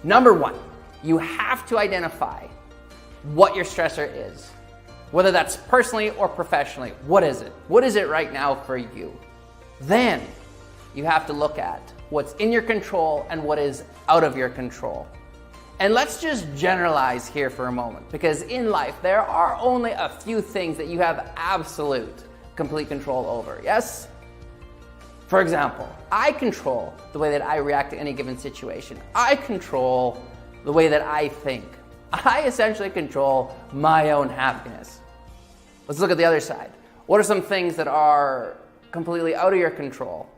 Number one, you have to identify what your stressor is, whether that's personally or professionally. What is it? What is it right now for you? Then you have to look at what's in your control and what is out of your control. And let's just generalize here for a moment, because in life, there are only a few things that you have absolute, complete control over, yes? For example, I control the way that I react to any given situation. I control the way that I think. I essentially control my own happiness. Let's look at the other side. What are some things that are completely out of your control?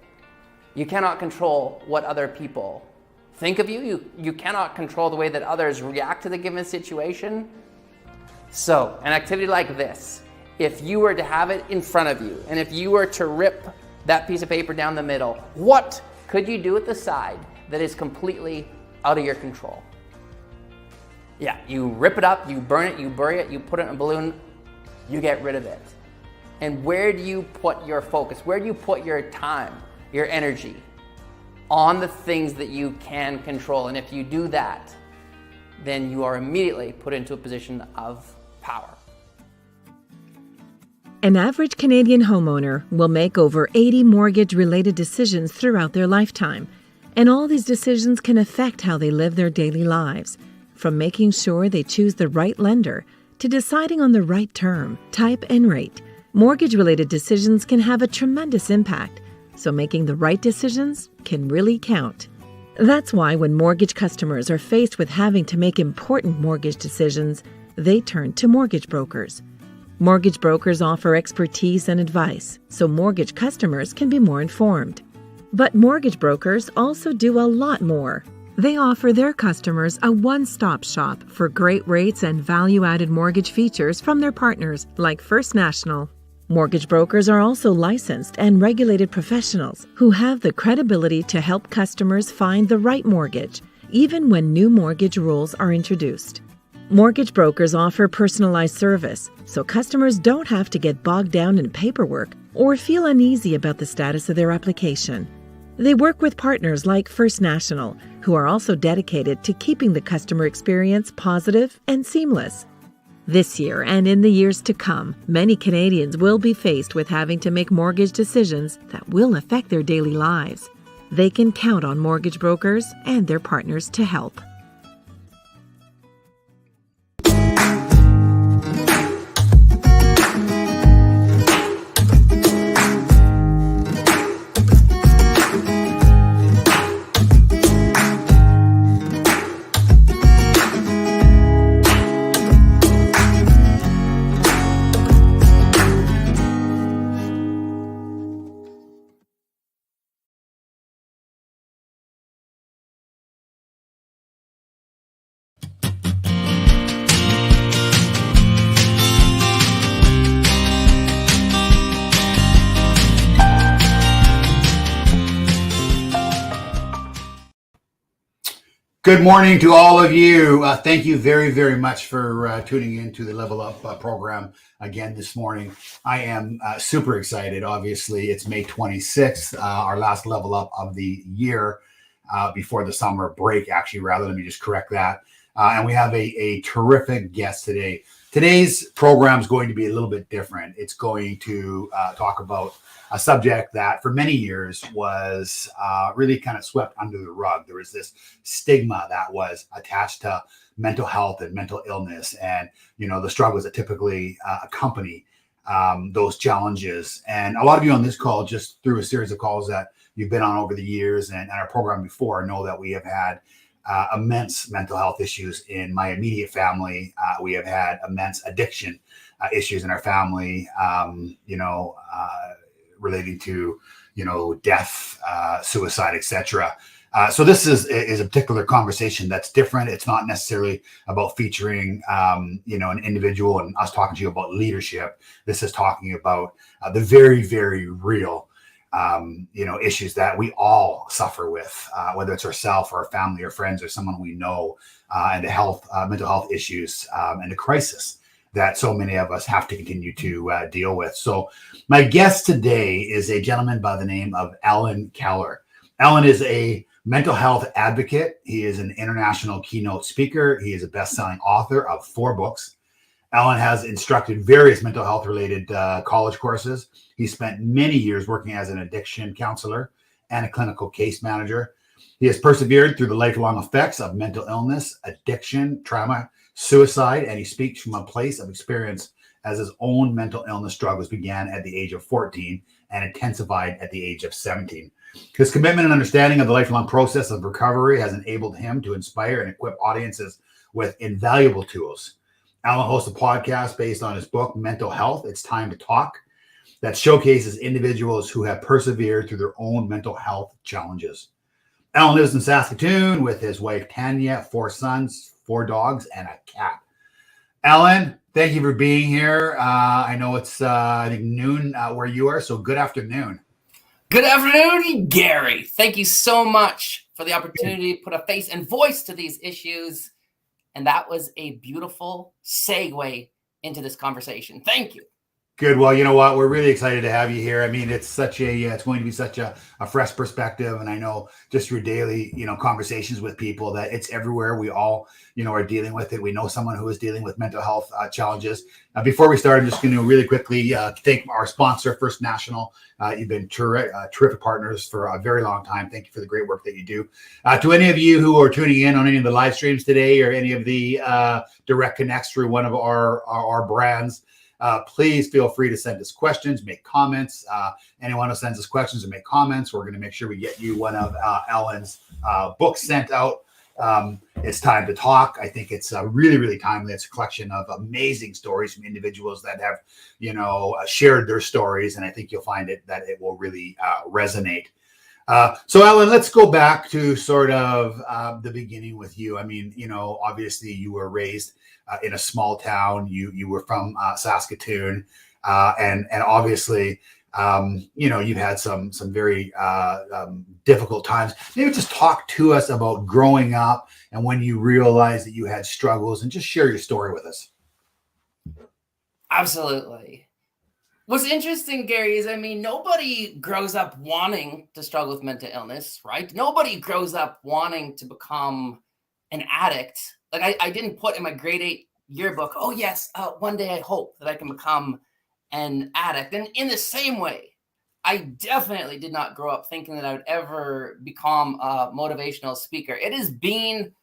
You cannot control what other people think of you. You cannot control the way that others react to the given situation. So, an activity like this, if you were to have it in front of you, and if you were to rip that piece of paper down the middle, what could you do at the side that is completely out of your control? Yeah, you rip it up, you burn it, you bury it, you put it in a balloon, you get rid of it. And where do you put your focus? Where do you put your time, your energy? On the things that you can control. And if you do that, then you are immediately put into a position of power. An average Canadian homeowner will make over 80 mortgage-related decisions throughout their lifetime, and all these decisions can affect how they live their daily lives, from making sure they choose the right lender to deciding on the right term, type, and rate. Mortgage-related decisions can have a tremendous impact, so making the right decisions can really count. That's why when mortgage customers are faced with having to make important mortgage decisions, they turn to mortgage brokers. Mortgage brokers offer expertise and advice, so mortgage customers can be more informed. But mortgage brokers also do a lot more. They offer their customers a one-stop shop for great rates and value-added mortgage features from their partners like First National. Mortgage brokers are also licensed and regulated professionals who have the credibility to help customers find the right mortgage, even when new mortgage rules are introduced. Mortgage brokers offer personalized service, so customers don't have to get bogged down in paperwork or feel uneasy about the status of their application. They work with partners like First National, who are also dedicated to keeping the customer experience positive and seamless. This year and in the years to come, many Canadians will be faced with having to make mortgage decisions that will affect their daily lives. They can count on mortgage brokers and their partners to help. Good morning to all of you. Thank you very, very much for tuning in to the Level Up program again this morning. I am super excited. Obviously, it's May 26th, our last Level Up of the year before the summer break, actually, rather. Let me just correct that. And we have a terrific guest today. Today's program is going to be a little bit different. It's going to talk about a subject that for many years was really kind of swept under the rug. There was this stigma that was attached to mental health and mental illness, and the struggles that typically accompany those challenges. And a lot of you on this call, just through a series of calls that you've been on over the years and our program before, know that we have had immense mental health issues in my immediate family. We have had immense addiction issues in our family, relating to, death, suicide, etc. So this is a particular conversation that's different. It's not necessarily about featuring, an individual and us talking to you about leadership. This is talking about the very, very real, issues that we all suffer with, whether it's ourselves or our family or friends or someone we know, and the mental health issues and the crisis that so many of us have to continue to deal with. So my guest today is a gentleman by the name of Allan Kehler. Allan is a mental health advocate. He is an international keynote speaker. He is a best-selling author of 4 books. Allan has instructed various mental health related college courses. He spent many years working as an addiction counselor and a clinical case manager. He has persevered through the lifelong effects of mental illness, addiction, trauma, suicide, and he speaks from a place of experience as his own mental illness struggles began at the age of 14 and intensified at the age of 17. His commitment and understanding of the lifelong process of recovery has enabled him to inspire and equip audiences with invaluable tools. Allan hosts a podcast based on his book, Mental Health, It's Time to Talk, that showcases individuals who have persevered through their own mental health challenges. Allan lives in Saskatoon with his wife, Tanya, 4 sons, 4 dogs, and a cat. Allan, thank you for being here. I know it's, I think, noon where you are, so good afternoon. Good afternoon, Gary. Thank you so much for the opportunity to put a face and voice to these issues. And that was a beautiful segue into this conversation. Thank you. Good. Well, you know what? We're really excited to have you here. I mean, it's going to be such a fresh perspective. And I know just through daily, conversations with people that it's everywhere. We all, are dealing with it. We know someone who is dealing with mental health challenges. Before we start, I'm just going to really quickly thank our sponsor, First National. You've been terrific partners for a very long time. Thank you for the great work that you do. To any of you who are tuning in on any of the live streams today or any of the direct connects through one of our brands, please feel free to send us questions, make comments. Anyone who sends us questions or make comments, we're going to make sure we get you one of Allan's books sent out. It's Time to Talk. I think it's really, really timely. It's a collection of amazing stories from individuals that have, shared their stories. And I think you'll find that it will really resonate. So Allan, let's go back to sort of the beginning with you. I mean, obviously you were raised in a small town. You were from Saskatoon, and obviously, you've had some very difficult times. Maybe just talk to us about growing up and when you realized that you had struggles, and just share your story with us. Absolutely. What's interesting, Gary, is nobody grows up wanting to struggle with mental illness, right? Nobody grows up wanting to become an addict. Like I didn't put in my grade 8 yearbook, oh yes, one day I hope that I can become an addict. And in the same way, I definitely did not grow up thinking that I would ever become a motivational speaker. It has been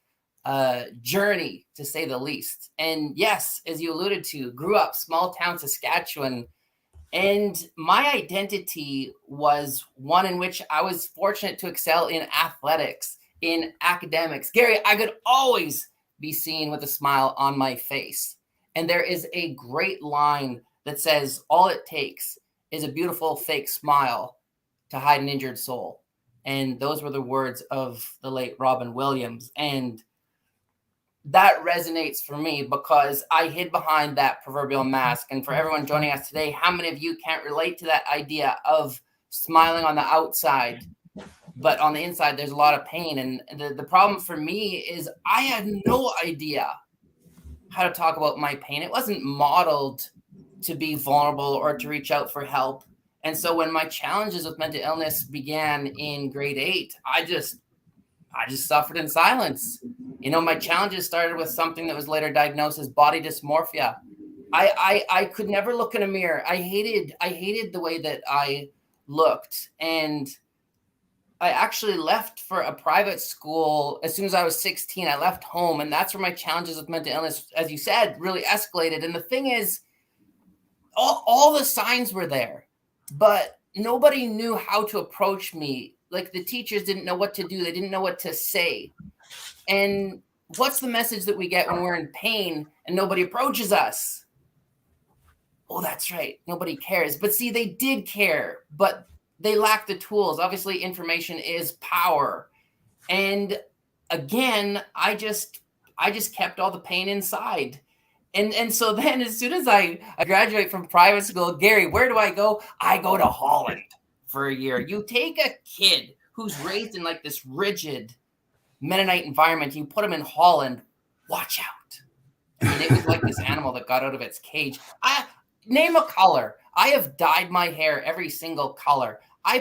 a journey, to say the least. And yes, as you alluded to, grew up small town Saskatchewan. And my identity was one in which I was fortunate to excel in athletics, in academics. Gary, I could always be seen with a smile on my face. And there is a great line that says, all it takes is a beautiful fake smile to hide an injured soul. And those were the words of the late Robin Williams. And that resonates for me because I hid behind that proverbial mask. And for everyone joining us today, how many of you can't relate to that idea of smiling on the outside, but on the inside, there's a lot of pain? And the problem for me is I had no idea how to talk about my pain. It wasn't modeled to be vulnerable or to reach out for help. And so when my challenges with mental illness began in grade 8, I just suffered in silence. My challenges started with something that was later diagnosed as body dysmorphia. I could never look in a mirror. I hated the way that I looked. And I actually left for a private school as soon as I was 16. I left home, and that's where my challenges with mental illness, as you said, really escalated. And the thing is, all the signs were there, but nobody knew how to approach me. Like the teachers didn't know what to do. They didn't know what to say. And what's the message that we get when we're in pain and nobody approaches us? Oh, that's right. Nobody cares. But see, they did care, but they lack the tools. Obviously, information is power. And again, I just kept all the pain inside. And so then as soon as I graduate from private school, Gary, where do I go? I go to Holland for a year. You take a kid who's raised in like this rigid Mennonite environment, you put him in Holland, watch out. And it was like this animal that got out of its cage. Name a color. I have dyed my hair every single color. I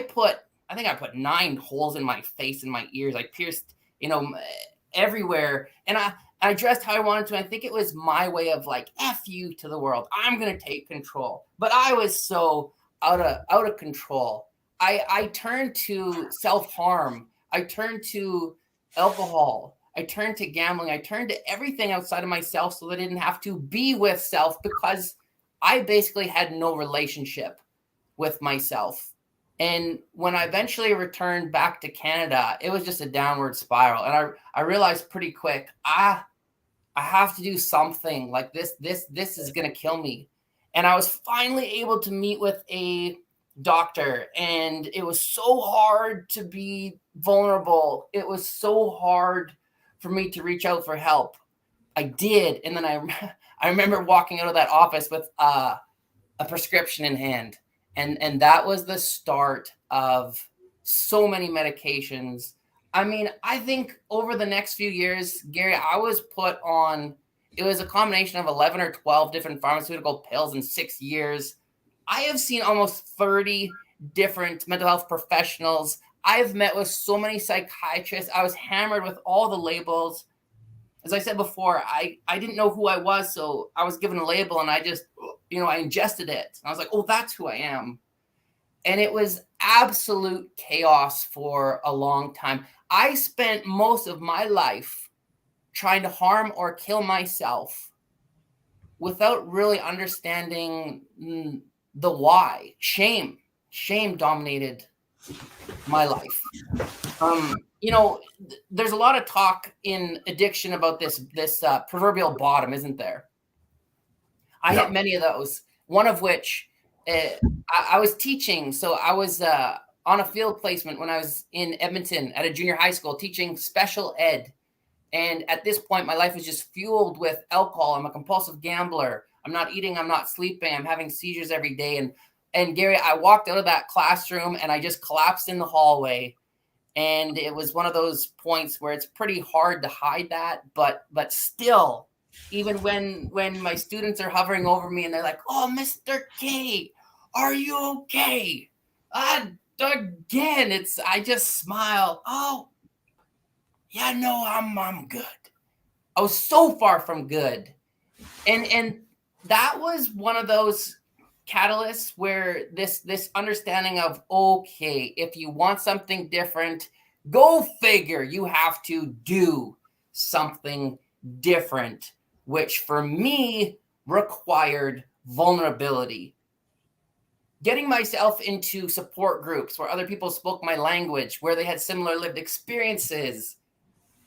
I think I put 9 holes in my face and my ears. I pierced, everywhere. And I dressed how I wanted to. I think it was my way of like, F you to the world. I'm going to take control. But I was so out of control. I turned to self-harm. I turned to alcohol. I turned to gambling. I turned to everything outside of myself so that I didn't have to be with self, because I basically had no relationship with myself. And when I eventually returned back to Canada, it was just a downward spiral. And I realized pretty quick, I have to do something. Like this is going to kill me. And I was finally able to meet with a doctor, and it was so hard to be vulnerable. It was so hard for me to reach out for help. I did. And then I remember walking out of that office with a prescription in hand. And that was the start of so many medications. I mean, I think over the next few years, Gary, I was put on, it was a combination of 11 or 12 different pharmaceutical pills in 6 years. I have seen almost 30 different mental health professionals. I've met with so many psychiatrists. I was hammered with all the labels. As I said before, I didn't know who I was, so I was given a label, and I just, I ingested it. And I was like, oh, that's who I am. And it was absolute chaos for a long time. I spent most of my life trying to harm or kill myself without really understanding the why. Shame dominated my life. There's a lot of talk in addiction about this proverbial bottom, isn't there? I hit many of those. One of which I was teaching. So I was on a field placement when I was in Edmonton at a junior high school teaching special ed. And at this point, my life was just fueled with alcohol. I'm a compulsive gambler. I'm not eating. I'm not sleeping. I'm having seizures every day. And Gary, I walked out of that classroom and I just collapsed in the hallway. And it was one of those points where it's pretty hard to hide that, but still, even when my students are hovering over me and they're like, "Oh, Mr. K, are you okay?" Again, I just smile. "Oh, yeah, no, I'm good." I was so far from good, and that was one of those catalysts where this understanding of, okay, if you want something different, go figure, you have to do something different, which for me required vulnerability. Getting myself into support groups where other people spoke my language, where they had similar lived experiences.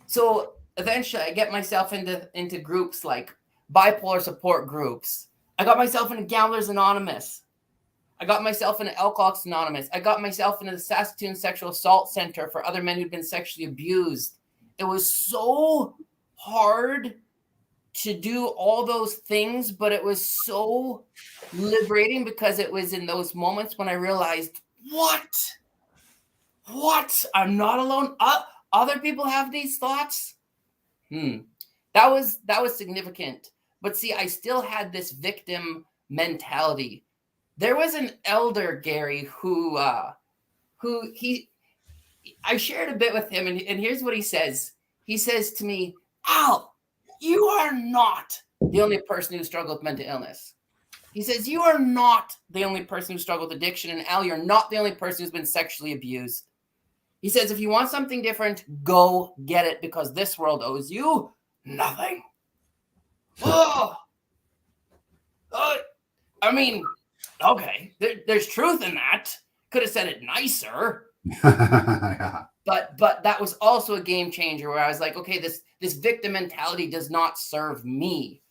So eventually I get myself into groups like bipolar support groups. I got myself into Gamblers Anonymous. I got myself into Alcoholics Anonymous. I got myself into the Saskatoon Sexual Assault Center for other men who'd been sexually abused. It was so hard to do all those things, but it was so liberating because it was in those moments when I realized, what? I'm not alone. Other people have these thoughts. That was significant. But see, I still had this victim mentality. There was an elder, Gary, who I shared a bit with him, and here's what he says. He says to me, "Al, you are not the only person who struggled with mental illness." He says, "You are not the only person who struggled with addiction, and Al, you're not the only person who's been sexually abused." He says, "If you want something different, go get it, because this world owes you nothing." I mean, okay, there's truth in that. Could have said it nicer. Yeah. But that was also a game changer where I was like, okay, this victim mentality does not serve me.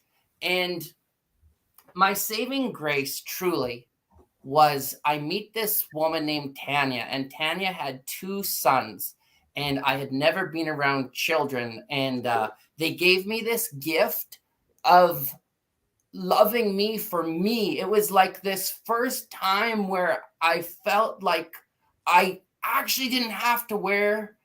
And my saving grace truly was I meet this woman named Tanya, and Tanya had 2 sons, and I had never been around children. And they gave me this gift of loving me for me. It was like this first time where I felt like I actually didn't have to wear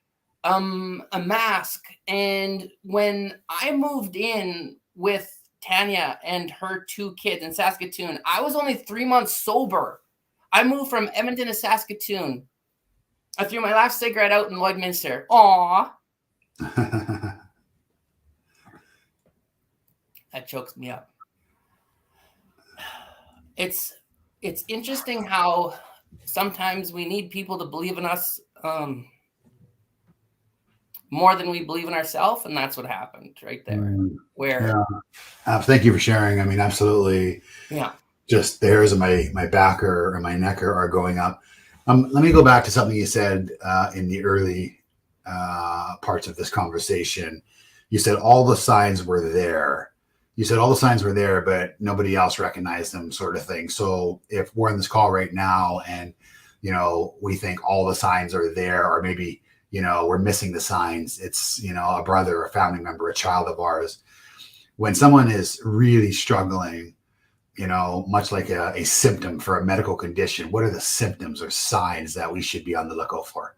a mask. And when I moved in with Tanya and her 2 kids in Saskatoon, I was only 3 months sober. I moved from Edmonton to Saskatoon. I threw my last cigarette out in Lloydminster. Aww. That chokes me up. It's interesting how sometimes we need people to believe in us more than we believe in ourselves, and that's what happened right there. Where thank you for sharing. I mean, absolutely. Yeah. Just the hairs of my back or my neck are going up. Let me go back to something you said in the early parts of this conversation. You said all the signs were there. You said all the signs were there, but nobody else recognized them, sort of thing. So if we're in this call right now and, we think all the signs are there, or maybe, we're missing the signs. It's, a brother, a family member, a child of ours. When someone is really struggling, much like a symptom for a medical condition, what are the symptoms or signs that we should be on the lookout for?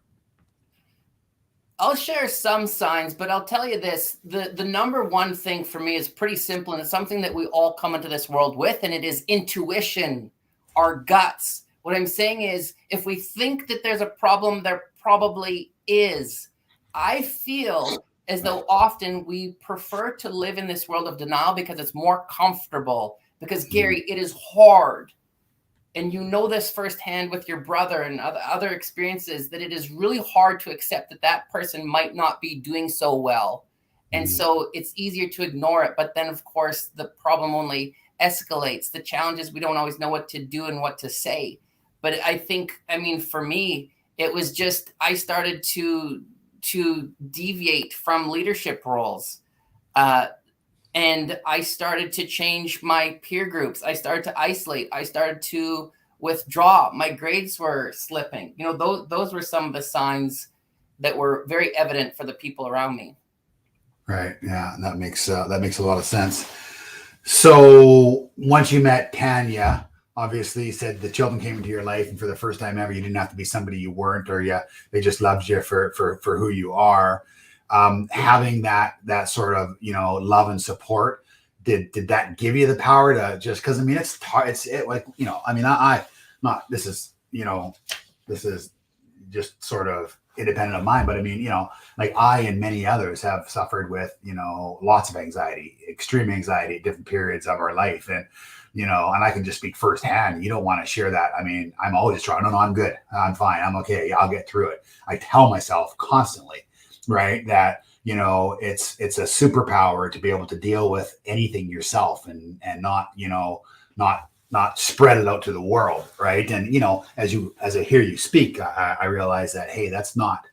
I'll share some signs, but I'll tell you this, the number one thing for me is pretty simple, and it's something that we all come into this world with, and it is intuition, our guts. What I'm saying is, if we think that there's a problem, there probably is. I feel as though often we prefer to live in this world of denial because it's more comfortable. Because, Gary, it is hard. And this firsthand with your brother and other experiences, that it is really hard to accept that person might not be doing so well. And so it's easier to ignore it. But then, of course, the problem only escalates. The challenge is we don't always know what to do and what to say. But for me, it was just I started to deviate from leadership roles. And I started to change my peer groups. I started to isolate. I started to withdraw. My grades were slipping. Those were some of the signs that were very evident for the people around me. Right. Yeah. And that makes a lot of sense. So once you met Tanya, obviously you said the children came into your life, and for the first time ever, you didn't have to be somebody you weren't, or they just loved you for who you are. Having that sort of, love and support, did that give you the power to just, cause this is just sort of independent of mine, but I and many others have suffered with, lots of anxiety, extreme anxiety at different periods of our life. And, and I can just speak firsthand. You don't want to share that. I'm always trying, no, I'm good. I'm fine. I'm okay. I'll get through it. I tell myself constantly, right, that it's a superpower to be able to deal with anything yourself and not spread it out to the world, right? And as I hear you speak, I realize that, hey, that's not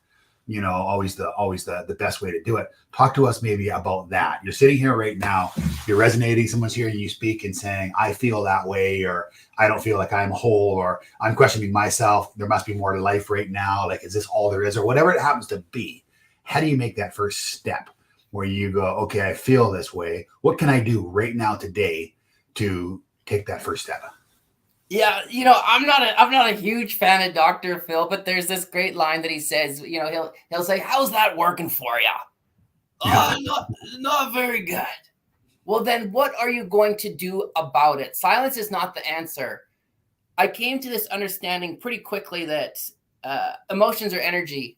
always the best way to do it. Talk to us maybe about that. You're sitting here right now, you're resonating, someone's hearing you speak and saying, I feel that way, or I don't feel like I'm whole, or I'm questioning myself, there must be more to life right now, like, is this all there is, or whatever it happens to be. How do you make that first step where you go, okay, I feel this way. What can I do right now today to take that first step? Yeah, I'm not a huge fan of Dr. Phil, but there's this great line that he says, he'll say, how's that working for you? Yeah. Not very good. Well, then what are you going to do about it? Silence is not the answer. I came to this understanding pretty quickly that emotions are energy.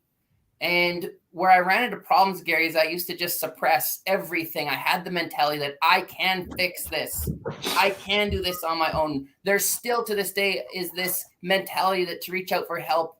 And where I ran into problems, Gary, is I used to just suppress everything. I had the mentality that I can fix this. I can do this on my own. There's still to this day is this mentality that to reach out for help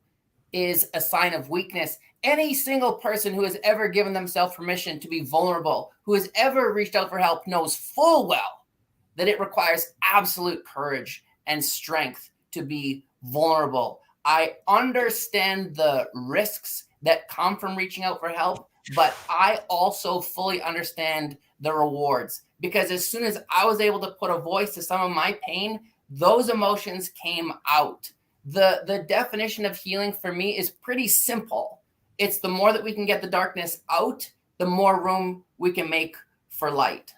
is a sign of weakness. Any single person who has ever given themselves permission to be vulnerable, who has ever reached out for help, knows full well that it requires absolute courage and strength to be vulnerable. I understand the risks that come from reaching out for help, but I also fully understand the rewards, because as soon as I was able to put a voice to some of my pain, those emotions came out. The definition of healing for me is pretty simple. It's the more that we can get the darkness out, the more room we can make for light.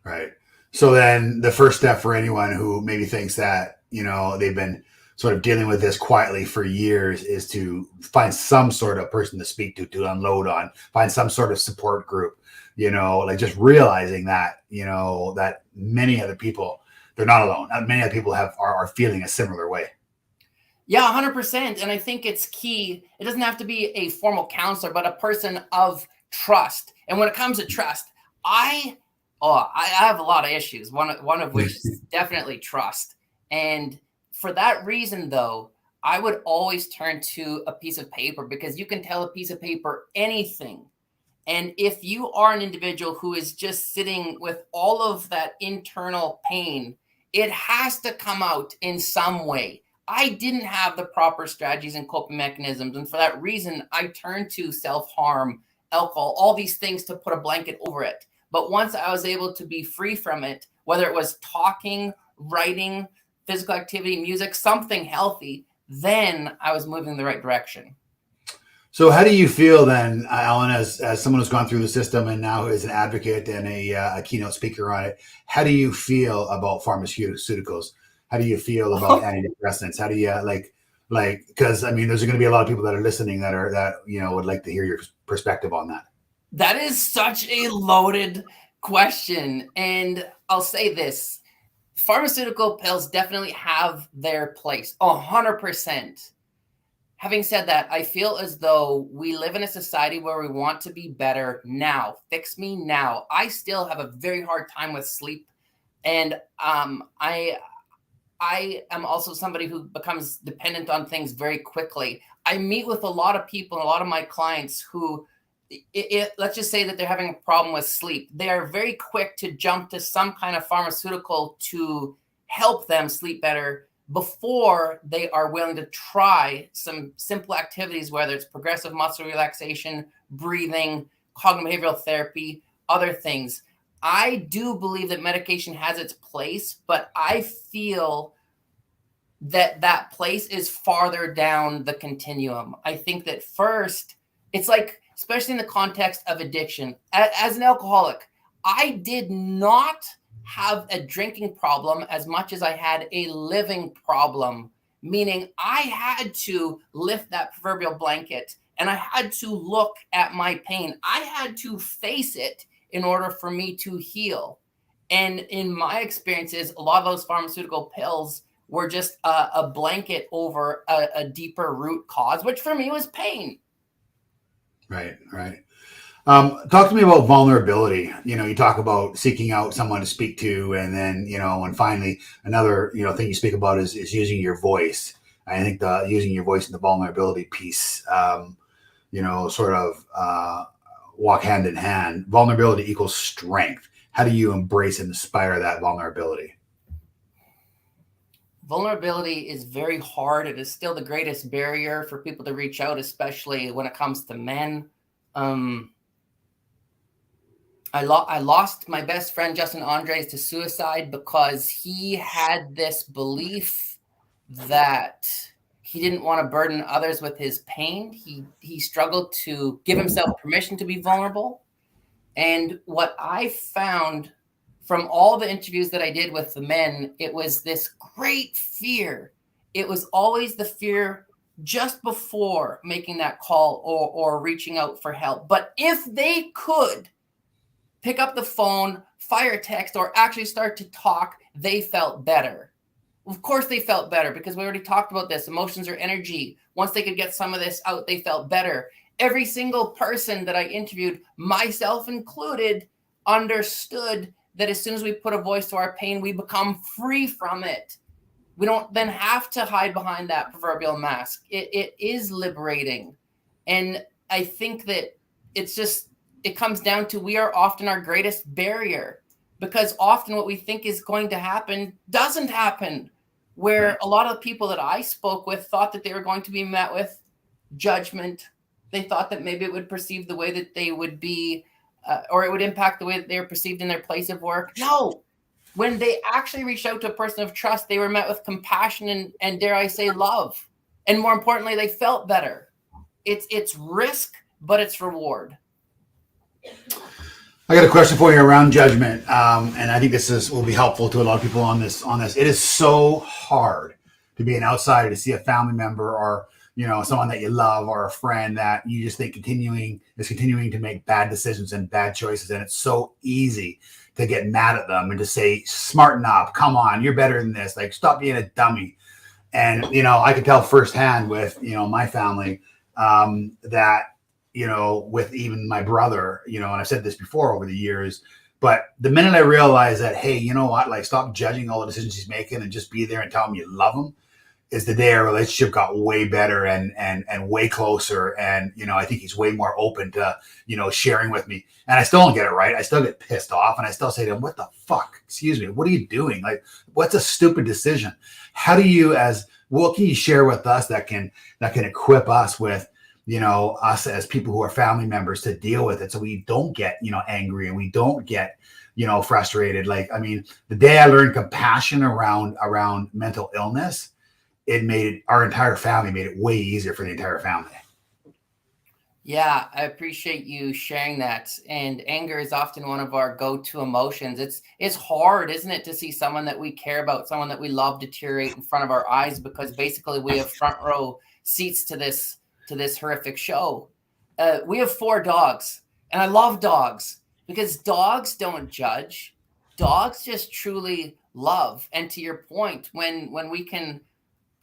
Right. So then the first step for anyone who maybe thinks that, they've been sort of dealing with this quietly for years is to find some sort of person to speak to unload on, find some sort of support group, like just realizing that, that many other people, they're not alone. Many other people are feeling a similar way. Yeah, 100%. And I think it's key. It doesn't have to be a formal counselor, but a person of trust. And when it comes to trust, I have a lot of issues. One of which is definitely trust. And for that reason, though, I would always turn to a piece of paper, because you can tell a piece of paper anything. And if you are an individual who is just sitting with all of that internal pain, it has to come out in some way. I didn't have the proper strategies and coping mechanisms. And for that reason, I turned to self-harm, alcohol, all these things to put a blanket over it. But once I was able to be free from it, whether it was talking, writing, physical activity, music, something healthy, then I was moving in the right direction. So how do you feel then, Allan, as someone who's gone through the system and now is an advocate and a keynote speaker on it? How do you feel about pharmaceuticals? How do you feel about antidepressants? How do you like? Because I mean, there's going to be a lot of people that are listening that would like to hear your perspective on that. That is such a loaded question, and I'll say this: pharmaceutical pills definitely have their place, 100%. Having said that, I feel as though we live in a society where we want to be better now. Fix me now. I still have a very hard time with sleep. And I am also somebody who becomes dependent on things very quickly. I meet with a lot of people and a lot of my clients who, let's just say that they're having a problem with sleep. They are very quick to jump to some kind of pharmaceutical to help them sleep better before they are willing to try some simple activities, whether it's progressive muscle relaxation, breathing, cognitive behavioral therapy, other things. I do believe that medication has its place, but I feel that that place is farther down the continuum. I think that first, it's like, especially in the context of addiction, as an alcoholic, I did not have a drinking problem as much as I had a living problem, meaning I had to lift that proverbial blanket and I had to look at my pain. I had to face it in order for me to heal. And in my experiences, a lot of those pharmaceutical pills were just a blanket over a deeper root cause, which for me was pain. Right. Talk to me about vulnerability. You talk about seeking out someone to speak to, and then, and finally another, thing you speak about is using your voice. I think the using your voice and the vulnerability piece, sort of walk hand in hand. Vulnerability equals strength. How do you embrace and inspire that vulnerability? Vulnerability is very hard. It is still the greatest barrier for people to reach out, especially when it comes to men. I lost my best friend, Justin Andres, to suicide because he had this belief that he didn't want to burden others with his pain. He struggled to give himself permission to be vulnerable. And what I found from all the interviews that I did with the men, it was this great fear. It was always the fear just before making that call or reaching out for help. But if they could pick up the phone, fire a text, or actually start to talk, they felt better. Of course they felt better, because we already talked about this. Emotions are energy. Once they could get some of this out, they felt better. Every single person that I interviewed, myself included, understood that as soon as we put a voice to our pain, we become free from it. We don't then have to hide behind that proverbial mask. It is liberating. And I think that it comes down to, we are often our greatest barrier, because often what we think is going to happen doesn't happen. Where a lot of people that I spoke with thought that they were going to be met with judgment. They thought that maybe it would perceive the way that they would be, or it would impact the way that they were perceived in their place of work. No, when they actually reached out to a person of trust, they were met with compassion and dare I say, love. And more importantly, they felt better. It's risk, but it's reward. I got a question for you around judgment, and I think this will be helpful to a lot of people on this. It is so hard to be an outsider, to see a family member or someone that you love or a friend that you just think continuing to make bad decisions and bad choices, and it's so easy to get mad at them and to say, "Smarten up, come on, you're better than this. Like, stop being a dummy." And, I could tell firsthand with, my family, that, with even my brother, and I've said this before over the years, but the minute I realized that, hey, you know what, like, stop judging all the decisions he's making and just be there and tell him you love him, is the day our relationship got way better and way closer. And, I think he's way more open to, sharing with me. And I still don't get it right. I still get pissed off and I still say to him, what the fuck? Excuse me. What are you doing? Like, what's a stupid decision? How do you, what can you share with us that can equip us with, us as people who are family members to deal with it, so we don't get, angry and we don't get, frustrated. Like, I mean, the day I learned compassion around mental illness, our entire family made it way easier for the entire family. Yeah, I appreciate you sharing that. And anger is often one of our go-to emotions. It's hard, isn't it, to see someone that we care about, someone that we love deteriorate in front of our eyes, because basically we have front row seats to this horrific show. We have 4 dogs, and I love dogs because dogs don't judge. Dogs just truly love. And to your point, when we can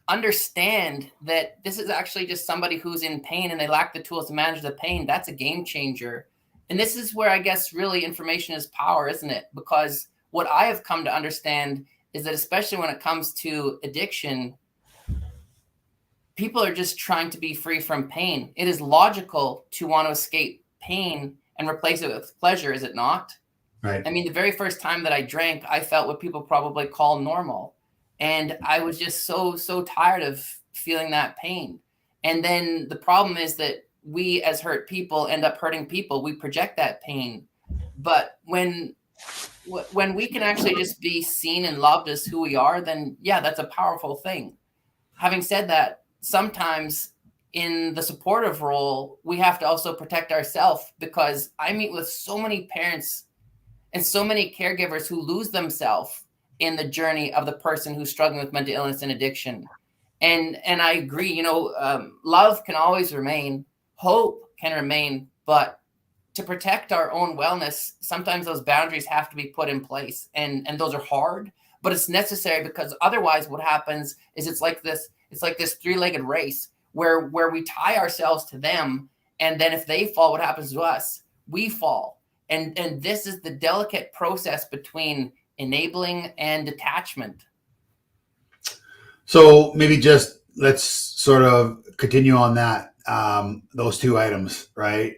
understand that this is actually just somebody who's in pain and they lack the tools to manage the pain, that's a game changer. And this is where I guess really information is power, isn't it? Because what I have come to understand is that especially when it comes to addiction, people are just trying to be free from pain. It is logical to want to escape pain and replace it with pleasure, is it not? Right. I mean, the very first time that I drank, I felt what people probably call normal. And I was just so tired of feeling that pain. And then the problem is that we as hurt people end up hurting people. We project that pain. But when we can actually just be seen and loved as who we are, then yeah, that's a powerful thing. Having said that, sometimes in the supportive role, we have to also protect ourselves, because I meet with so many parents and so many caregivers who lose themselves in the journey of the person who's struggling with mental illness and addiction. And I agree, love can always remain, hope can remain, but to protect our own wellness, sometimes those boundaries have to be put in place. And those are hard, but it's necessary, because otherwise what happens is it's like this 3-legged race where we tie ourselves to them. And then if they fall, what happens to us? We fall. And this is the delicate process between enabling and detachment. So maybe just let's sort of continue on that, those 2 items, right?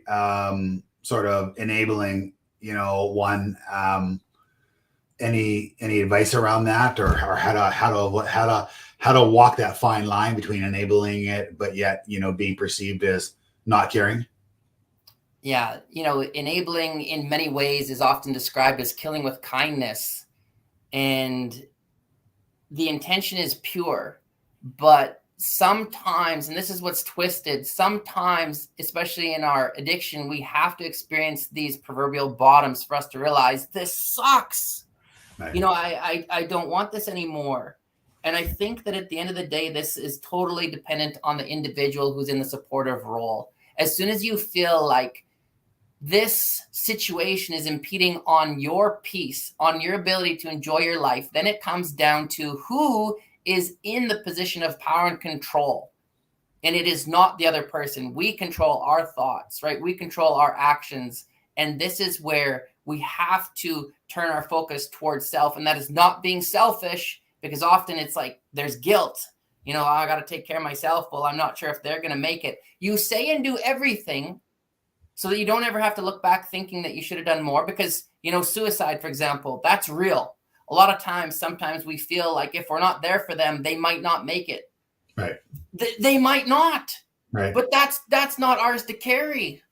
Sort of enabling, one, any advice around that, or how to walk that fine line between enabling it, but yet, being perceived as not caring? Yeah. Enabling in many ways is often described as killing with kindness. And the intention is pure, but sometimes, and this is what's twisted, sometimes, especially in our addiction, we have to experience these proverbial bottoms for us to realize this sucks. Right. I don't want this anymore. And I think that at the end of the day, this is totally dependent on the individual who's in the supportive role. As soon as you feel like this situation is impeding on your peace, on your ability to enjoy your life, then it comes down to who is in the position of power and control. And it is not the other person. We control our thoughts, right? We control our actions. And this is where we have to turn our focus towards self. And that is not being selfish, because often it's like there's guilt. I got to take care of myself. Well, I'm not sure if they're going to make it. You say and do everything so that you don't ever have to look back thinking that you should have done more, because, suicide, for example, that's real. A lot of times, sometimes we feel like if we're not there for them, they might not make it. Right. They might not. Right. But that's not ours to carry.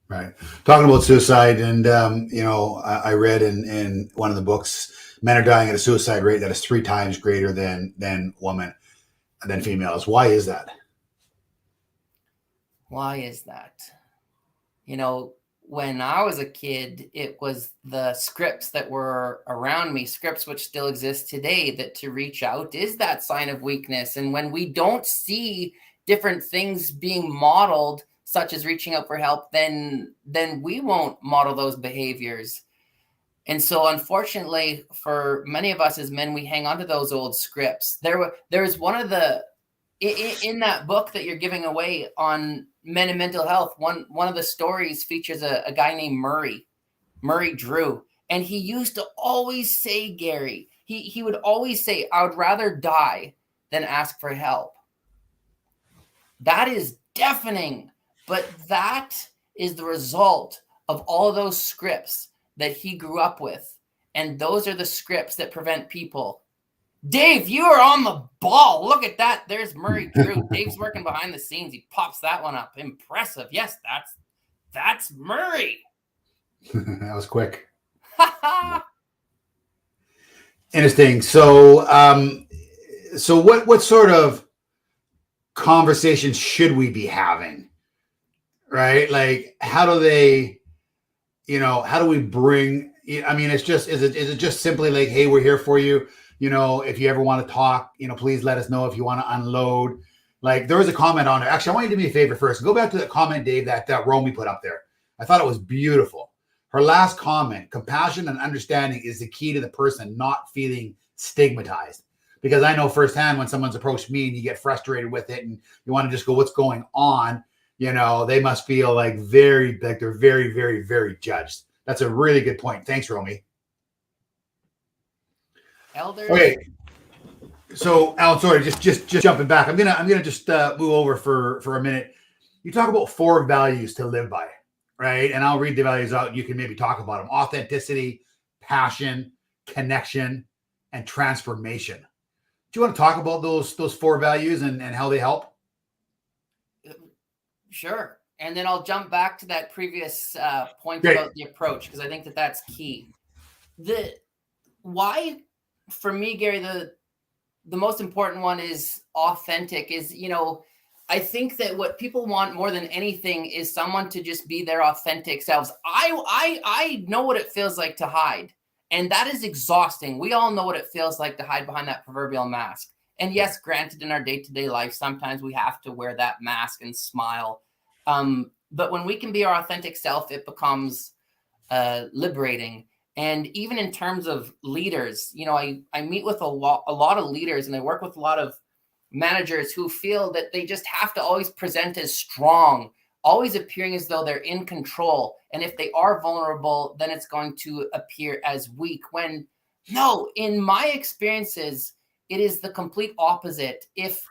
Right. Talking about suicide, and, I read in one of the books, men are dying at a suicide rate that is 3 times greater than females. Why is that? Why is that? When I was a kid, it was the scripts that were around me, scripts which still exist today, that to reach out is that sign of weakness. And when we don't see different things being modeled, such as reaching out for help, then we won't model those behaviors. And so unfortunately for many of us as men, we hang on to those old scripts. There's one of the, in that book that you're giving away on men and mental health, one of the stories features a guy named Murray Drew. And he used to always say, Gary, he would always say, I would rather die than ask for help. That is deafening, but that is the result of all of those scripts that he grew up with. And those are the scripts that prevent people. Dave, you are on the ball. Look at that. There's Murray Drew. Dave's working behind the scenes. He pops that one up. Impressive. Yes, that's Murray. That was quick. Interesting. So, what sort of conversations should we be having? Right? Like, how do we bring? I mean, is it just simply like, hey, we're here for you. If you ever want to talk, please let us know if you want to unload. Like, there was a comment on there. Actually, I want you to do me a favor first. Go back to the comment, Dave, that Romy put up there. I thought it was beautiful. Her last comment, compassion and understanding is the key to the person not feeling stigmatized. Because I know firsthand when someone's approached me and you get frustrated with it and you want to just go, what's going on? They must feel like they're very, very, very judged. That's a really good point. Thanks, Romy. Elders. Okay. So, Alan, sorry, just jumping back. I'm gonna just move over for a minute. You talk about 4 values to live by, right? And I'll read the values out. You can maybe talk about them: authenticity, passion, connection, and transformation. Do you want to talk about those 4 values and how they help? Sure. And then I'll jump back to that previous point Great. About the approach, because I think that's key. Why, for me, Gary, the most important one is authentic. I think that what people want more than anything is someone to just be their authentic selves. I know what it feels like to hide, and that is exhausting. We all know what it feels like to hide behind that proverbial mask. And yes, granted, in our day-to-day life, sometimes we have to wear that mask and smile. But when we can be our authentic self, it becomes liberating. And even in terms of leaders, I meet with a lot of leaders, and I work with a lot of managers who feel that they just have to always present as strong, always appearing as though they're in control. And if they are vulnerable, then it's going to appear as weak. When no, in my experiences, it is the complete opposite. If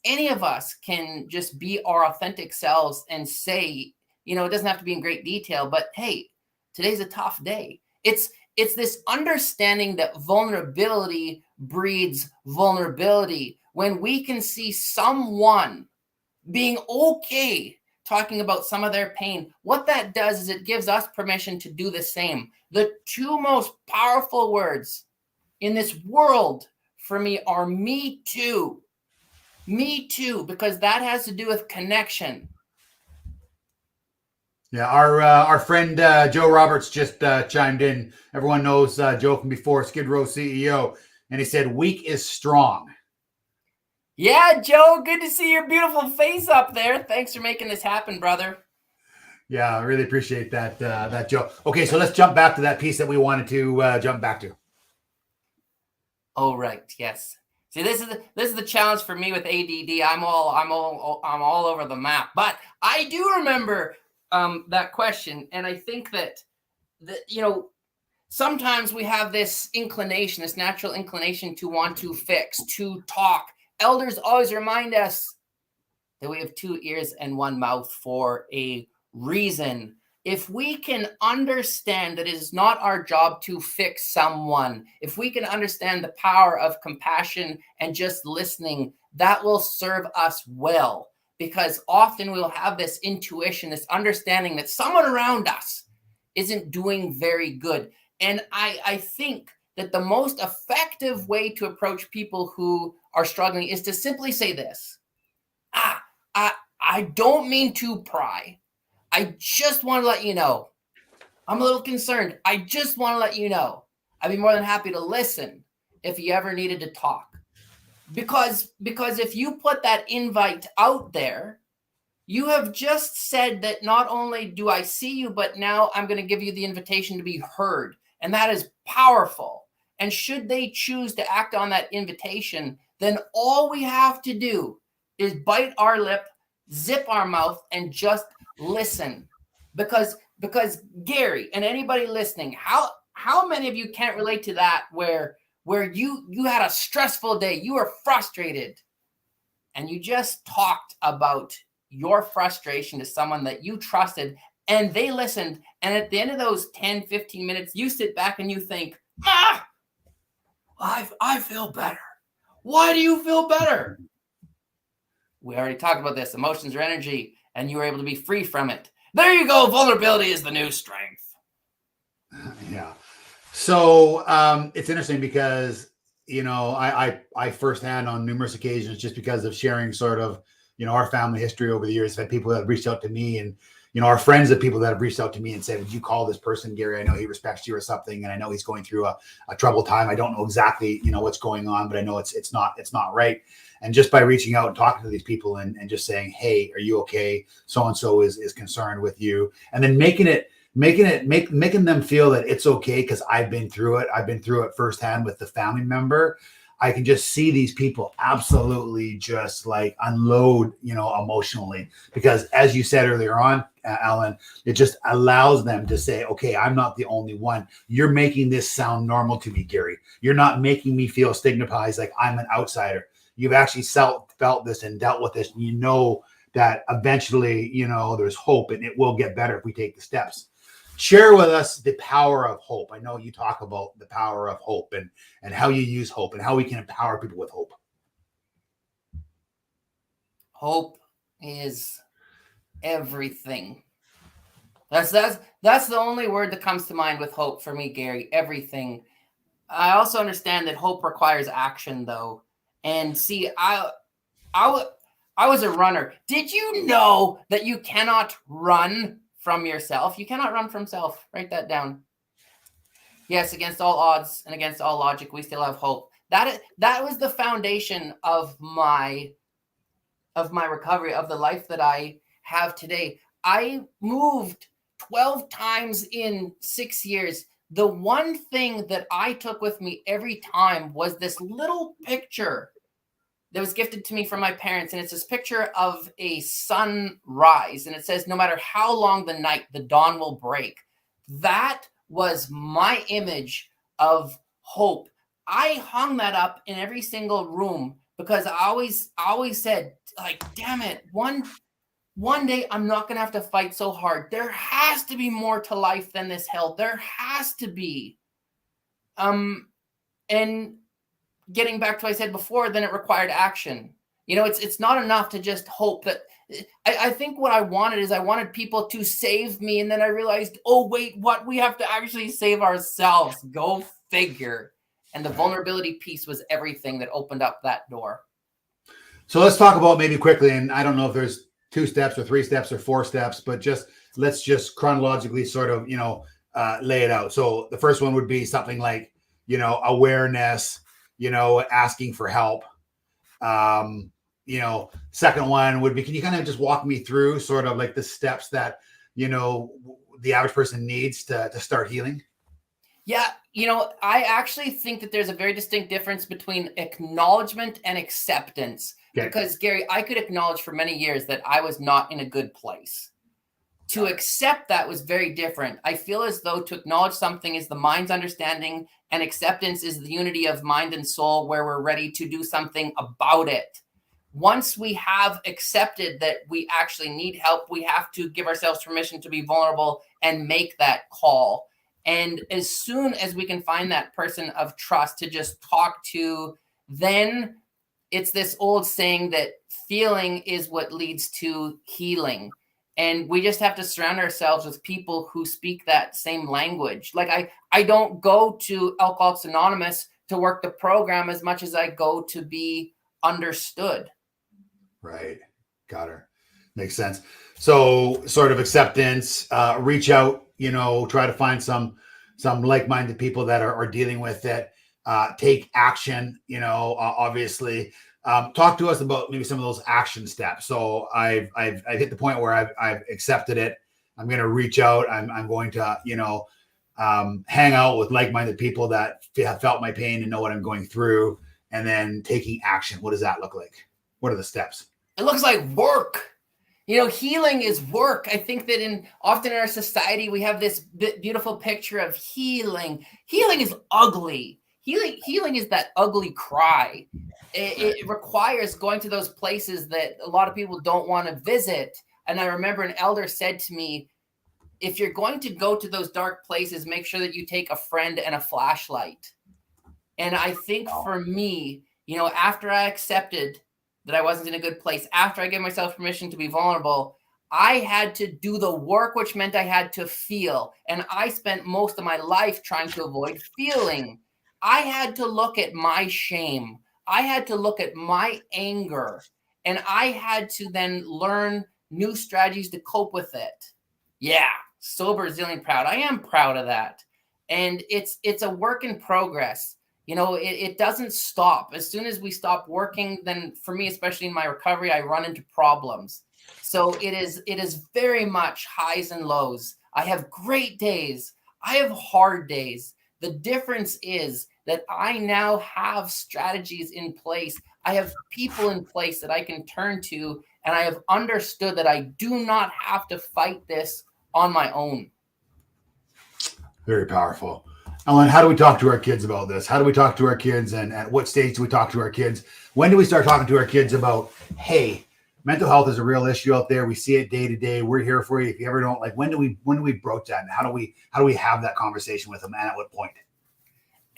any of us can just be our authentic selves and say, it doesn't have to be in great detail, but hey, today's a tough day. It's this understanding that vulnerability breeds vulnerability. When we can see someone being okay talking about some of their pain, what that does is it gives us permission to do the same. The 2 most powerful words in this world for me are me too. Me too, because that has to do with connection. Yeah, our friend Joe Roberts just chimed in. Everyone knows Joe from before, Skid Row CEO, and he said, "Weak is strong." Yeah, Joe, good to see your beautiful face up there. Thanks for making this happen, brother. Yeah, I really appreciate that, Joe. Okay, so let's jump back to that piece that we wanted to jump back to. Oh, right. Yes. See, this is the challenge for me with ADD. I'm all over the map. But I do remember that question, and I think that sometimes we have this inclination, this natural inclination to want to fix, to talk. Elders always remind us that we have 2 ears and 1 mouth for a reason. If we can understand that it is not our job to fix someone, if we can understand the power of compassion and just listening, that will serve us well. Because often we'll have this intuition, this understanding that someone around us isn't doing very good. And I think that the most effective way to approach people who are struggling is to simply say this: I don't mean to pry. I just want to let you know, I'm a little concerned. I just want to let you know, I'd be more than happy to listen if you ever needed to talk. Because if you put that invite out there, you have just said that not only do I see you, but now I'm going to give you the invitation to be heard. And that is powerful. And should they choose to act on that invitation, then all we have to do is bite our lip, zip our mouth, and just listen. Because Gary and anybody listening, how many of you can't relate to that where you had a stressful day, you were frustrated, and you just talked about your frustration to someone that you trusted, and they listened, and at the end of those 10, 15 minutes, you sit back and you think, I feel better. Why do you feel better? We already talked about this. Emotions are energy, and you were able to be free from it. There you go. Vulnerability is the new strength. Yeah. So it's interesting because, I firsthand on numerous occasions, just because of sharing sort of, our family history over the years, had people that have reached out to me, and, our friends of people that have reached out to me and said, would you call this person, Gary? I know he respects you or something. And I know he's going through a troubled time. I don't know exactly, what's going on, but I know it's not right. And just by reaching out and talking to these people and just saying, hey, are you okay? So-and-so is concerned with you. And then making them feel that it's okay because I've been through it. I've been through it firsthand with the family member. I can just see these people absolutely just like unload, emotionally, because as you said earlier on, Allan, it just allows them to say, okay, I'm not the only one. You're making this sound normal to me, Gary. You're not making me feel stigmatized like I'm an outsider. You've actually felt this and dealt with this. And you know that eventually, there's hope and it will get better if we take the steps. Share with us the power of hope. I know you talk about the power of hope and how you use hope and how we can empower people with hope. Hope is everything. That's the only word that comes to mind with hope for me, Gary. Everything. I also understand that hope requires action, though. And see, I was a runner. Did you know that you cannot run from yourself? You cannot run from self. Write that down. Yes, against all odds and against all logic, we still have hope. That was the foundation of my recovery, of the life that I have today. I moved 12 times in 6 years. The one thing that I took with me every time was this little picture that was gifted to me from my parents. And it's this picture of a sunrise. And it says, no matter how long the night, the dawn will break. That was my image of hope. I hung that up in every single room because I always said, like, damn it, one day I'm not going to have to fight so hard. There has to be more to life than this hell. There has to be. And getting back to what I said before, then it required action. It's not enough to just hope that. I think what I wanted people to save me. And then I realized, oh, wait, what? We have to actually save ourselves. Go figure. And the vulnerability piece was everything that opened up that door. So let's talk about maybe quickly, and I don't know if there's 2 steps or 3 steps or 4 steps, but let's just chronologically sort of, lay it out. So the first one would be something like, awareness, asking for help. Second one would be, can you kind of just walk me through sort of like the steps that, the average person needs to start healing? Yeah. I actually think that there's a very distinct difference between acknowledgement and acceptance. Okay. Because Gary, I could acknowledge for many years that I was not in a good place. To accept that was very different. I feel as though to acknowledge something is the mind's understanding, and acceptance is the unity of mind and soul where we're ready to do something about it. Once we have accepted that we actually need help, we have to give ourselves permission to be vulnerable and make that call. And as soon as we can find that person of trust to just talk to, then it's this old saying that feeling is what leads to healing. And we just have to surround ourselves with people who speak that same language. Like I don't go to Alcoholics Anonymous to work the program as much as I go to be understood. Right. Got her. Makes sense. So sort of acceptance, reach out, try to find some like-minded people that are dealing with it, take action, obviously. Talk to us about maybe some of those action steps. So I've hit the point where I've accepted it. I'm going to reach out. I'm going to, hang out with like-minded people that have felt my pain and know what I'm going through, and then taking action. What does that look like? What are the steps? It looks like work. Healing is work. I think that often in our society, we have this beautiful picture of healing. Healing is ugly. Healing is that ugly cry. It requires going to those places that a lot of people don't want to visit. And I remember an elder said to me, if you're going to go to those dark places, make sure that you take a friend and a flashlight. And I think for me, after I accepted that I wasn't in a good place, after I gave myself permission to be vulnerable, I had to do the work, which meant I had to feel. And I spent most of my life trying to avoid feeling. I had to look at my shame. I had to look at my anger. And I had to then learn new strategies to cope with it. Yeah, sober, resilient, proud. I am proud of that. And it's a work in progress. It doesn't stop. As soon as we stop working, then for me, especially in my recovery, I run into problems. So it is very much highs and lows. I have great days. I have hard days. The difference is that I now have strategies in place. I have people in place that I can turn to, and I have understood that I do not have to fight this on my own. Very powerful. Allan, how do we talk to our kids about this? How do we talk to our kids, and at what stage do we talk to our kids? When do we start talking to our kids about, hey, mental health is a real issue out there. We see it day to day. We're here for you. If you ever don't, when do we broach that? And how do we have that conversation with them, and at what point?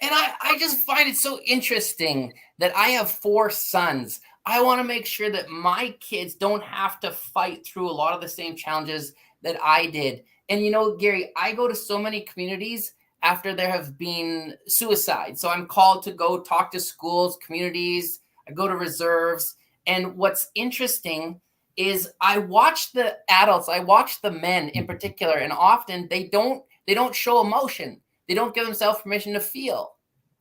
And I just find it so interesting that I have 4 sons. I want to make sure that my kids don't have to fight through a lot of the same challenges that I did. And Gary, I go to so many communities after there have been suicides. So I'm called to go talk to schools, communities. I go to reserves. And what's interesting is I watch the adults, I watch the men in particular, and often they don't show emotion. They don't give themselves permission to feel.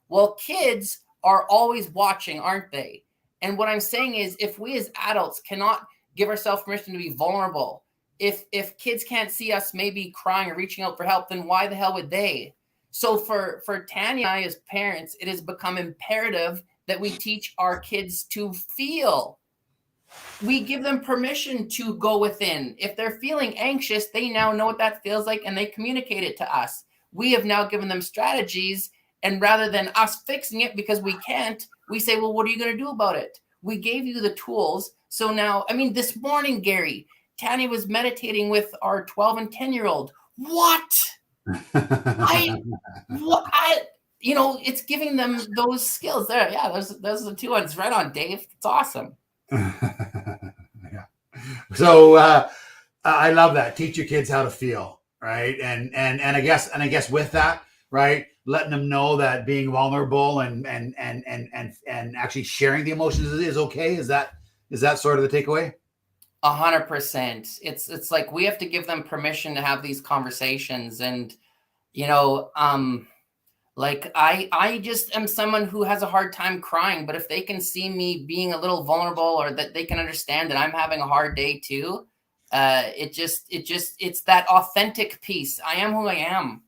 Well, kids are always watching, aren't they? And what I'm saying is, if we as adults cannot give ourselves permission to be vulnerable, if kids can't see us maybe crying or reaching out for help, then why the hell would they? So for Tanya and I as parents, it has become imperative that we teach our kids to feel. We give them permission to go within. If they're feeling anxious, they now know what that feels like, and they communicate it to us. We have now given them strategies, and rather than us fixing it because we can't, we say, well, what are you going to do about it? We gave you the tools. So now, this morning, Gary, Tanya was meditating with our 12 and 10-year-old. What? It's giving them those skills there. Yeah, those are the 2 ones. Right on, Dave. It's awesome. Yeah. So I love that. Teach your kids how to feel, right? And I guess with that, right, letting them know that being vulnerable and actually sharing the emotions is okay. Is that sort of the takeaway? 100%. It's like we have to give them permission to have these conversations. And I just am someone who has a hard time crying, but if they can see me being a little vulnerable, or that they can understand that I'm having a hard day too, it's that authentic piece. I am who I am.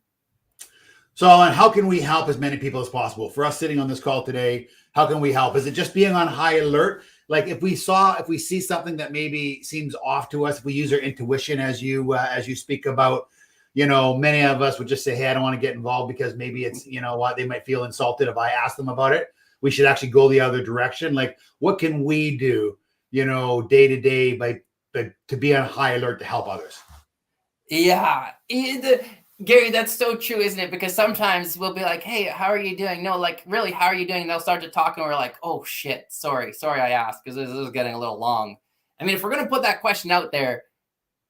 So, Allan, how can we help as many people as possible? For us sitting on this call today, how can we help? Is it just being on high alert? Like if we see something that maybe seems off to us, if we use our intuition as you speak about, many of us would just say, hey, I don't want to get involved because maybe it's, they might feel insulted if I ask them about it. We should actually go the other direction. Like, what can we do, day to day to be on high alert to help others? Yeah. Gary, that's so true, isn't it? Because sometimes we'll be like, hey, how are you doing? No, like, really, how are you doing? And they'll start to talk and we're like, oh shit, sorry I asked, because this is getting a little long. If we're going to put that question out there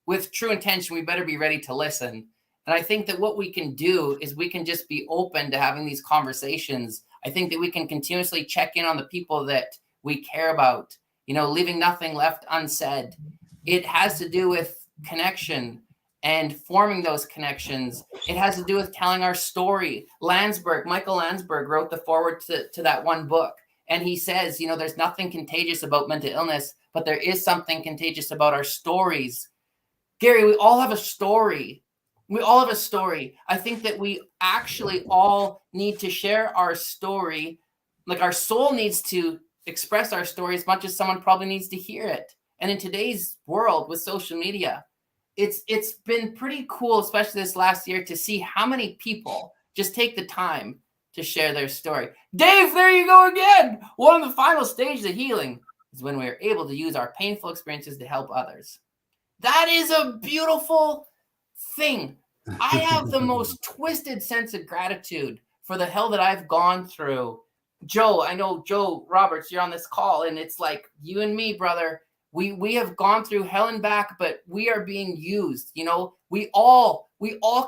with true intention, we better be ready to listen. And I think that what we can do is we can just be open to having these conversations. I think that we can continuously check in on the people that we care about, leaving nothing left unsaid. It has to do with connection and forming those connections. It has to do with telling our story. Michael Landsberg wrote the foreword to that one book. And he says, there's nothing contagious about mental illness, but there is something contagious about our stories. Gary, we all have a story. We all have a story. I think that we actually all need to share our story. Like our soul needs to express our story as much as someone probably needs to hear it. And in today's world with social media, it's been pretty cool, especially this last year, to see how many people just take the time to share their story. Dave, there you go again. One of the final stages of healing is when we are able to use our painful experiences to help others. That is a beautiful thing. I have the most twisted sense of gratitude for the hell that I've gone through. Joe, I know Joe Roberts, you're on this call, and it's like you and me, brother. We have gone through hell and back, but we are being used. You know, we all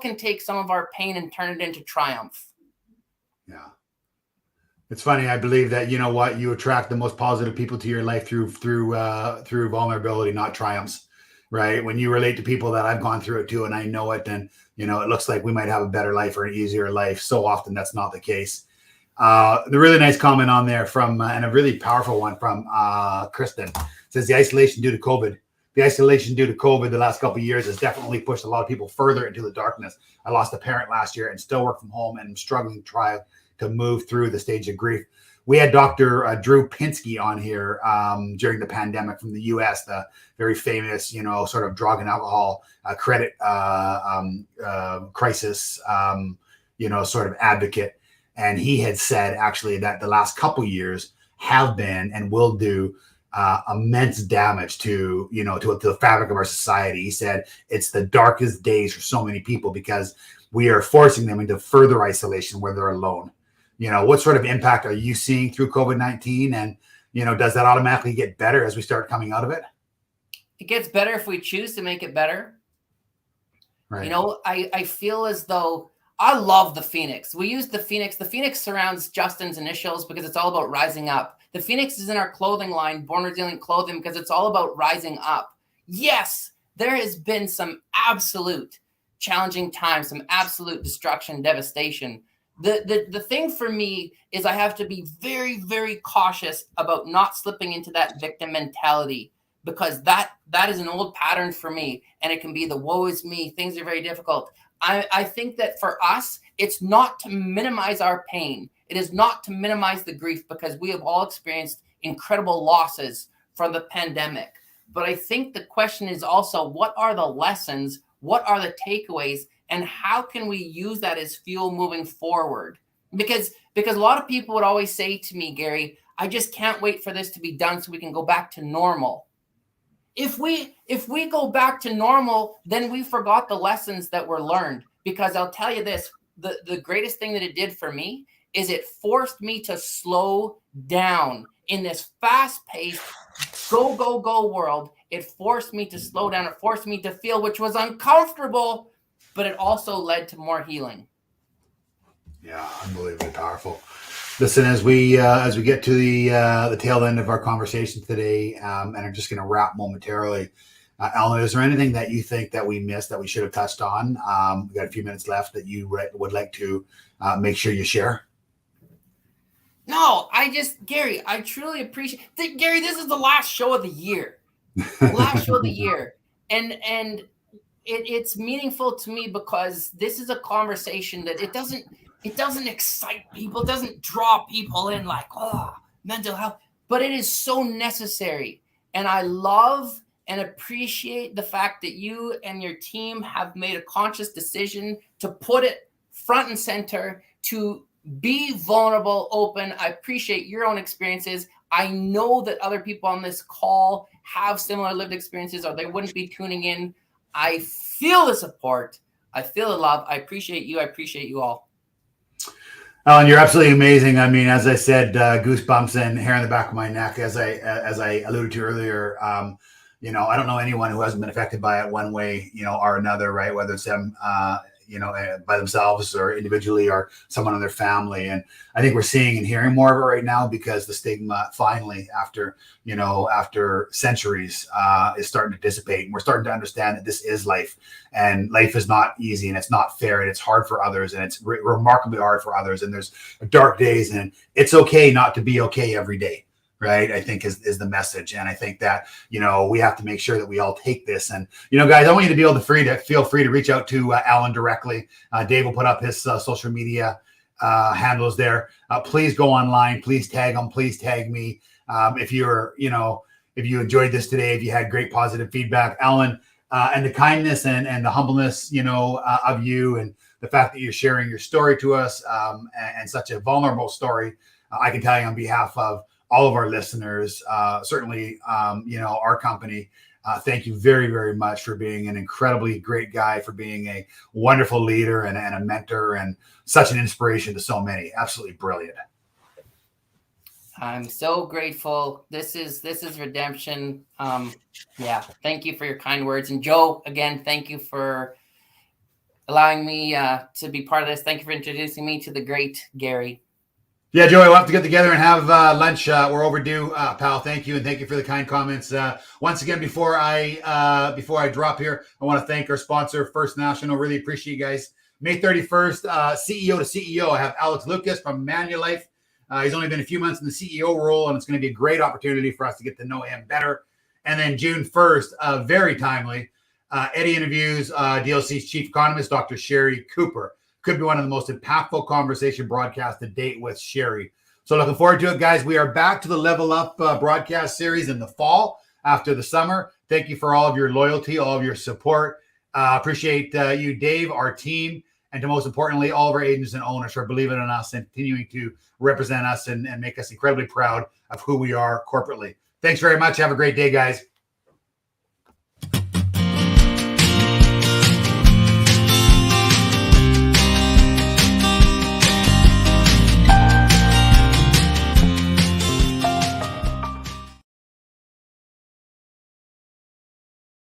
can take some of our pain and turn it into triumph. Yeah. It's funny. I believe that, you know what, you attract the most positive people to your life through vulnerability, not triumphs, right? When you relate to people that I've gone through it too, and I know it, then, you know, it looks like we might have a better life or an easier life. So often that's not the case. The really nice comment on there from, and a really powerful one from Kristen, says the isolation due to COVID. The isolation due to COVID the last couple of years has definitely pushed a lot of people further into the darkness. I lost a parent last year and still work from home and I'm struggling to try to move through the stage of grief. We had Dr. Drew Pinsky on here during the pandemic from the US, the very famous, you know, sort of drug and alcohol credit crisis, you know, sort of advocate. And he had said actually that the last couple years have been and will do immense damage to, you know, to the fabric of our society. He said it's the darkest days for so many people because we are forcing them into further isolation where they're alone. You know, what sort of impact are you seeing through COVID-19? And, you know, does that automatically get better as we start coming out of it? It gets better if we choose to make it better. Right. You know, I feel as though I love the Phoenix. We use the Phoenix. The Phoenix surrounds Justin's initials because it's all about rising up. The Phoenix is in our clothing line, Born Resilient Clothing, because it's all about rising up. Yes, there has been some absolute challenging times, some absolute destruction, devastation. The thing for me is I have to be very, very cautious about not slipping into that victim mentality, because that is an old pattern for me, and it can be the woe is me. Things are very difficult. I think that for us, it's not to minimize our pain. It is not to minimize the grief, because we have all experienced incredible losses from the pandemic. But I think the question is also, what are the lessons? What are the takeaways? And how can we use that as fuel moving forward? Because a lot of people would always say to me, Gary, I just can't wait for this to be done so we can go back to normal. If we go back to normal, then we forgot the lessons that were learned. Because I'll tell you this, the greatest thing that it did for me is it forced me to slow down in this fast-paced, go world. It forced me to slow down. It forced me to feel, which was uncomfortable, but it also led to more healing. Yeah, unbelievably powerful. Listen, as we get to the tail end of our conversation today, and I'm just going to wrap momentarily, Allan, is there anything that you think that we missed that we should have touched on? We got a few minutes left that you would like to make sure you share. No, Gary, I truly appreciate Gary, this is the last show of the year. Last show of the year. And it's meaningful to me because this is a conversation that it doesn't excite people. It doesn't draw people in like, oh, mental health, but it is so necessary. And I love and appreciate the fact that you and your team have made a conscious decision to put it front and center, to be vulnerable, open. I appreciate your own experiences. I know that other people on this call have similar lived experiences, or they wouldn't be tuning in. I feel the support. I feel the love. I appreciate you. I appreciate you all. Allan, you're absolutely amazing. I mean, as I said, goosebumps and hair on the back of my neck, as I alluded to earlier. You know, I don't know anyone who hasn't been affected by it one way, you know, or another, right? Whether it's them, you know, by themselves or individually or someone in their family. And I think we're seeing and hearing more of it right now because the stigma finally, after centuries, is starting to dissipate. And we're starting to understand that this is life, and life is not easy, and it's not fair, and it's hard for others, and it's remarkably hard for others. And there's dark days, and it's okay not to be okay every day. right? I think is the message. And I think that, we have to make sure that we all take this. And, guys, I want you to be able to feel free to reach out to Allan directly. Dave will put up his social media handles there. Please go online. Please tag him. Please tag me. If you enjoyed this today, if you had great positive feedback, Allan, and the kindness and the humbleness, of you, and the fact that you're sharing your story to us, and such a vulnerable story, I can tell you on behalf of all of our listeners, certainly, our company, thank you very, very much for being an incredibly great guy, for being a wonderful leader and a mentor, and such an inspiration to so many. Absolutely brilliant. I'm so grateful. This is redemption. Yeah. Thank you for your kind words. And Joe, again, thank you for allowing me to be part of this. Thank you for introducing me to the great Gary. Yeah, Joey, we'll have to get together and have lunch. We're overdue, pal. Thank you, and thank you for the kind comments. Once again, before I drop here, I want to thank our sponsor, First National. Really appreciate you guys. May 31st, CEO to CEO. I have Alex Lucas from Manulife. He's only been a few months in the CEO role, and it's going to be a great opportunity for us to get to know him better. And then June 1st, very timely, Eddie interviews DLC's chief economist, Dr. Sherry Cooper. Could be one of the most impactful conversation broadcasts to date with Sherry. So looking forward to it, guys. We are back to the Level Up broadcast series in the fall after the summer. Thank you for all of your loyalty, all of your support. Appreciate you, Dave, our team, and to most importantly, all of our agents and owners for believing in us and continuing to represent us and make us incredibly proud of who we are corporately. Thanks very much. Have a great day, guys.